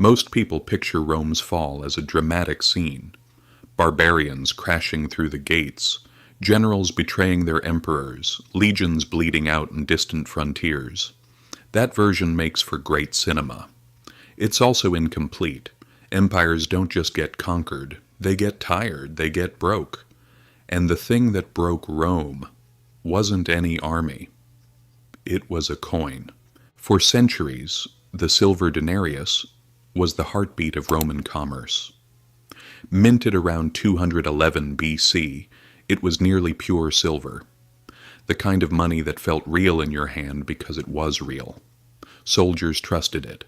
Most people picture Rome's fall as a dramatic scene. Barbarians crashing through the gates, generals betraying their emperors, legions bleeding out in distant frontiers. That version makes for great cinema. It's also incomplete. Empires don't just get conquered, they get tired, they get broke. And the thing that broke Rome wasn't any army. It was a coin. For centuries, the Silver Denarius was the heartbeat of Roman commerce. Minted around 211 BC, it was nearly pure silver. The kind of money that felt real in your hand because it was real. Soldiers trusted it.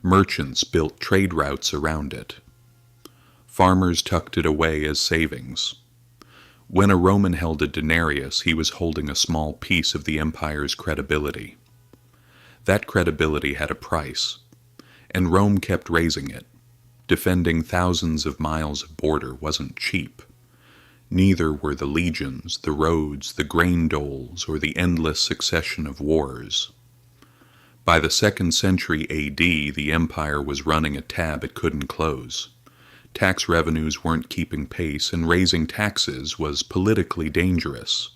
Merchants built trade routes around it. Farmers tucked it away as savings. When a Roman held a denarius, he was holding a small piece of the empire's credibility. That credibility had a price, and Rome kept raising it. Defending thousands of miles of border wasn't cheap. Neither were the legions, the roads, the grain doles, or the endless succession of wars. By the 2nd century AD, the empire was running a tab it couldn't close. Tax revenues weren't keeping pace, and raising taxes was politically dangerous.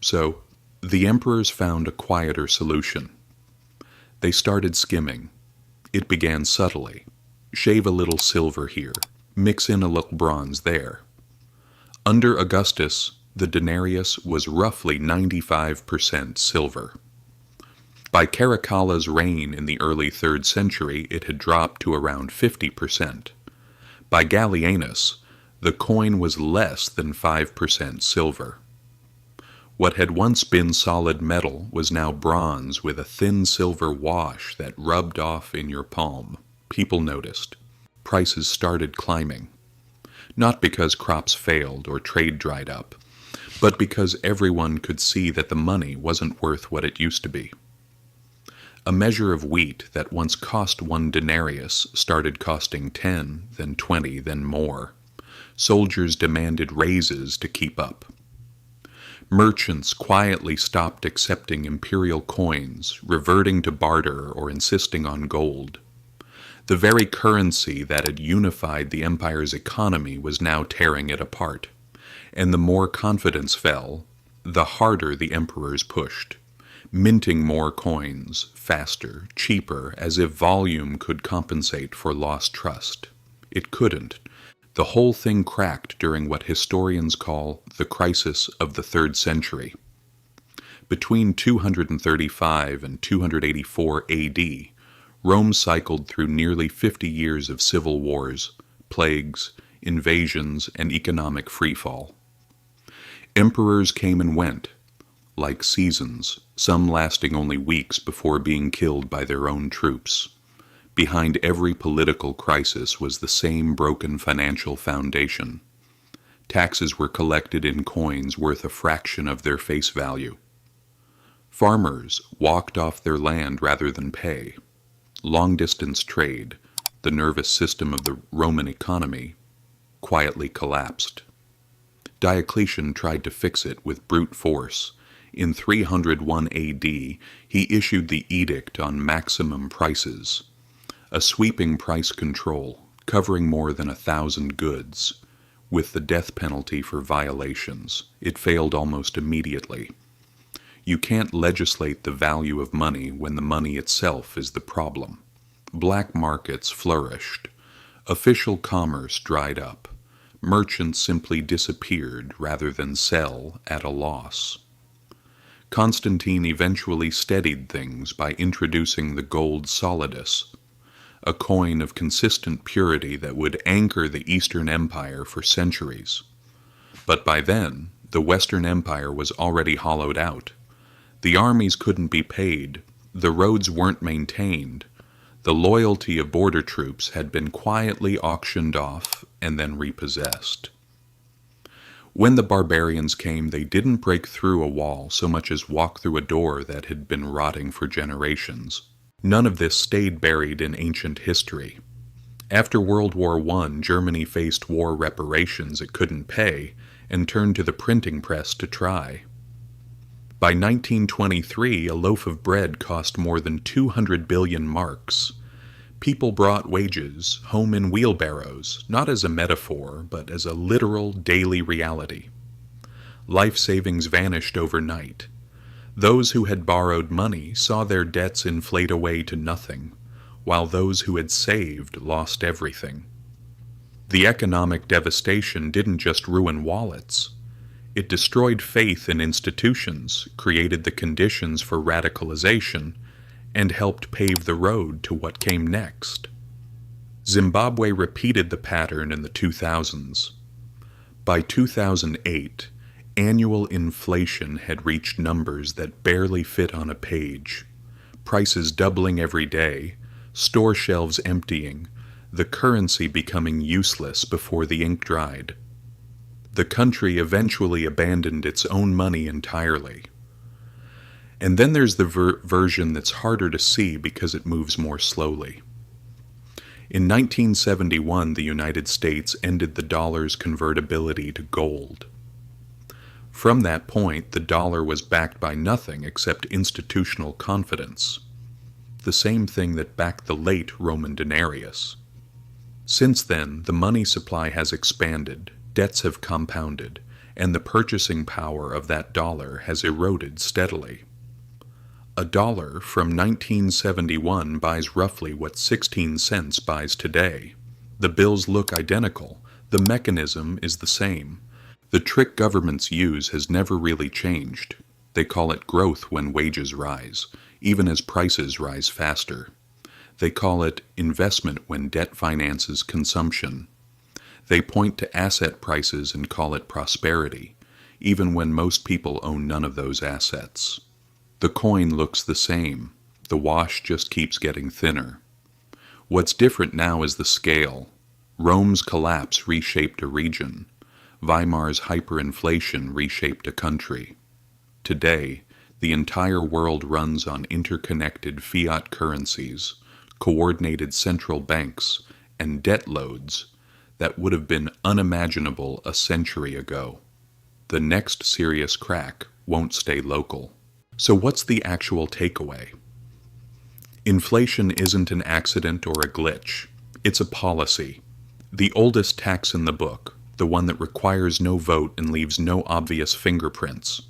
So, the emperors found a quieter solution. They started skimming. It began subtly. Shave a little silver here, mix in a little bronze there. Under Augustus, the denarius was roughly 95% silver. By Caracalla's reign in the early 3rd century, it had dropped to around 50%. By Gallienus, the coin was less than 5% silver. What had once been solid metal was now bronze with a thin silver wash that rubbed off in your palm. People noticed. Prices started climbing. Not because crops failed or trade dried up, but because everyone could see that the money wasn't worth what it used to be. A measure of wheat that once cost 1 denarius started costing 10, then 20, then more. Soldiers demanded raises to keep up. Merchants quietly stopped accepting imperial coins, reverting to barter or insisting on gold. The very currency that had unified the empire's economy was now tearing it apart, and the more confidence fell, the harder the emperors pushed, minting more coins, faster, cheaper, as if volume could compensate for lost trust. It couldn't. The whole thing cracked during what historians call the crisis of the 3rd century. Between 235 and 284 AD, Rome cycled through nearly 50 years of civil wars, plagues, invasions, and economic freefall. Emperors came and went, like seasons, some lasting only weeks before being killed by their own troops. Behind every political crisis was the same broken financial foundation. Taxes were collected in coins worth a fraction of their face value. Farmers walked off their land rather than pay. Long-distance trade, the nervous system of the Roman economy, quietly collapsed. Diocletian tried to fix it with brute force. In 301 AD, he issued the Edict on Maximum Prices, a sweeping price control covering more than 1,000 goods, with the death penalty for violations. It failed almost immediately. You can't legislate the value of money when the money itself is the problem. Black markets flourished. Official commerce dried up. Merchants simply disappeared rather than sell at a loss. Constantine eventually steadied things by introducing the gold solidus, a coin of consistent purity that would anchor the Eastern Empire for centuries. But by then, the Western Empire was already hollowed out. The armies couldn't be paid, the roads weren't maintained, the loyalty of border troops had been quietly auctioned off and then repossessed. When the barbarians came, they didn't break through a wall so much as walk through a door that had been rotting for generations. None of this stayed buried in ancient history. After World War I, Germany faced war reparations it couldn't pay and turned to the printing press to try. By 1923, a loaf of bread cost more than 200 billion marks. People brought wages home in wheelbarrows, not as a metaphor, but as a literal daily reality. Life savings vanished overnight. Those who had borrowed money saw their debts inflate away to nothing, while those who had saved lost everything. The economic devastation didn't just ruin wallets. It destroyed faith in institutions, created the conditions for radicalization, and helped pave the road to what came next. Zimbabwe repeated the pattern in the 2000s. By 2008, annual inflation had reached numbers that barely fit on a page. Prices doubling every day, store shelves emptying, the currency becoming useless before the ink dried. The country eventually abandoned its own money entirely. And then there's the version that's harder to see because it moves more slowly. In 1971, the United States ended the dollar's convertibility to gold. From that point, the dollar was backed by nothing except institutional confidence, the same thing that backed the late Roman denarius. Since then, the money supply has expanded, debts have compounded, and the purchasing power of that dollar has eroded steadily. A dollar from 1971 buys roughly what 16 cents buys today. The bills look identical. The mechanism is the same. The trick governments use has never really changed. They call it growth when wages rise, even as prices rise faster. They call it investment when debt finances consumption. They point to asset prices and call it prosperity, even when most people own none of those assets. The coin looks the same. The wash just keeps getting thinner. What's different now is the scale. Rome's collapse reshaped a region. Weimar's hyperinflation reshaped a country. Today, the entire world runs on interconnected fiat currencies, coordinated central banks, and debt loads that would have been unimaginable a century ago. The next serious crack won't stay local. So what's the actual takeaway? Inflation isn't an accident or a glitch. It's a policy. The oldest tax in the book, the one that requires no vote and leaves no obvious fingerprints.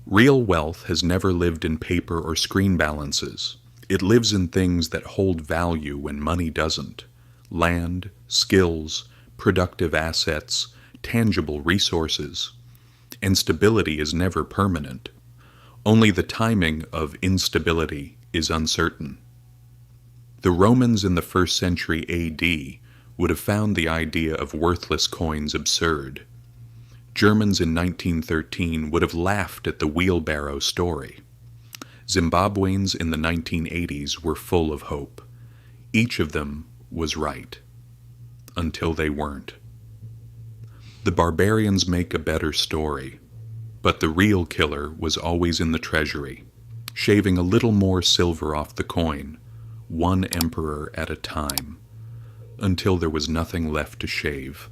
Real wealth has never lived in paper or screen balances. It lives in things that hold value when money doesn't. Land, skills, productive assets, tangible resources. And stability is never permanent. Only the timing of instability is uncertain. The Romans in the 1st century AD would have found the idea of worthless coins absurd. Germans in 1913 would have laughed at the wheelbarrow story. Zimbabweans in the 1980s were full of hope. Each of them was right, until they weren't. The barbarians make a better story, but the real killer was always in the treasury, shaving a little more silver off the coin, one emperor at a time, until there was nothing left to shave.